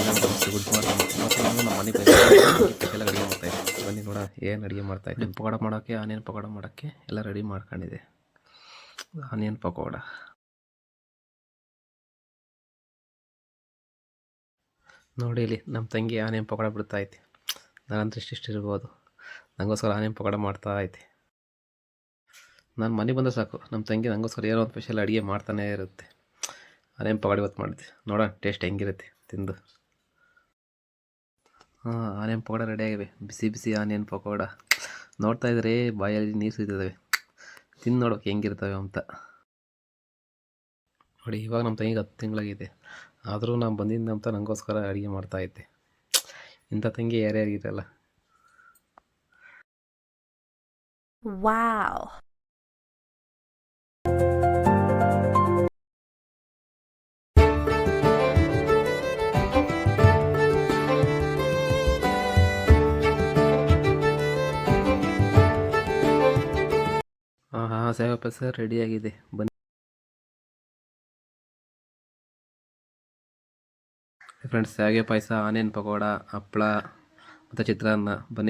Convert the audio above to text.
ನಮಸ್ತೆ, good morning. ಇವತ್ತು ನಾನು ನಮ್ಮ ಮನೆ ಸ್ಪೆಷಲ್ ಅಡುಗೆ ಮಾಡ್ತಾಯಿದ್ದೆ. ಬನ್ನಿ ನೋಡ ಏನು ಅಡುಗೆ ಮಾಡ್ತಾಯಿದ್ದೆ. ಪಕೋಡ ಮಾಡೋಕ್ಕೆ, ಆನಿಯನ್ ಪಕೋಡ ಮಾಡೋಕ್ಕೆ ಎಲ್ಲ ರೆಡಿ ಮಾಡ್ಕೊಂಡಿದ್ದೆ. ಆನಿಯನ್ ಪಕೋಡ ನೋಡಿ, ಇಲ್ಲಿ ನಮ್ಮ ತಂಗಿ ಆನಿಯನ್ ಪಕೋಡ ಬಿಡ್ತಾಯಿದ್ದೆ. ನಾನಂತೂ ಇಷ್ಟಿಷ್ಟು ಇರ್ಬೋದು, ನನಗೋಸ್ಕರ ಆನಿಯನ್ ಪಕೋಡ ಮಾಡ್ತಾ ಐತೆ. ನಾನು ಮನೆ ಬಂದರೆ ಸಾಕು, ನಮ್ಮ ತಂಗಿ ನನಗೋಸ್ಕರ ಏನೋ ಒಂದು ಸ್ಪೆಷಲ್ ಅಡುಗೆ ಮಾಡ್ತಾನೇ ಇರುತ್ತೆ. ಆನಿಯನ್ ಪಕೋಡ ಇವತ್ತು ಮಾಡಿದ್ದೆ, ನೋಡೋಣ ಟೇಸ್ಟ್ ಹೆಂಗಿರುತ್ತೆ ತಿಂದು. ಆನಿಯನ್ ಪಕೋಡ ರೆಡಿ ಆಗಿವೆ. ಬಿಸಿ ಬಿಸಿ ಆನಿಯನ್ ಪಕೋಡ ನೋಡ್ತಾ ಇದ್ರೆ ಬಾಯಲ್ಲಿ ನೀರು ಸುರಿತಿದ್ದಾವೆ. ತಿಂದು ನೋಡೋಕೆ ಹೆಂಗಿರ್ತವೆ ಅಂತ. ನೋಡಿ, ಇವಾಗ ನಮ್ಮ ತಂಗಿಗೆ 10 ತಿಂಗಳಾಗಿದೆ. ಆದರೂ ನಾನು ಬಂದಿದ್ದ ಅಂತ ನನಗೋಸ್ಕರ ಅಡುಗೆ ಮಾಡ್ತಾಯಿದ್ದೆ. ಇಂಥ ತಂಗಿ ಯಾರ್ಯಾರಿಗಿರಲ್ಲ. ವಾವ್. ಸೇವೆ ಪಾಯಸ ರೆಡಿಯಾಗಿದೆ, ಬನ್ನಿ ಫ್ರೆಂಡ್ಸ್. ಶಾವಿಗೆ ಪಾಯಸ, ಆನಿಯನ್ ಪಕೋಡ, ಹಪ್ಪಳ ಮತ್ತು ಚಿತ್ರಾನ್ನ, ಬನ್ನಿ.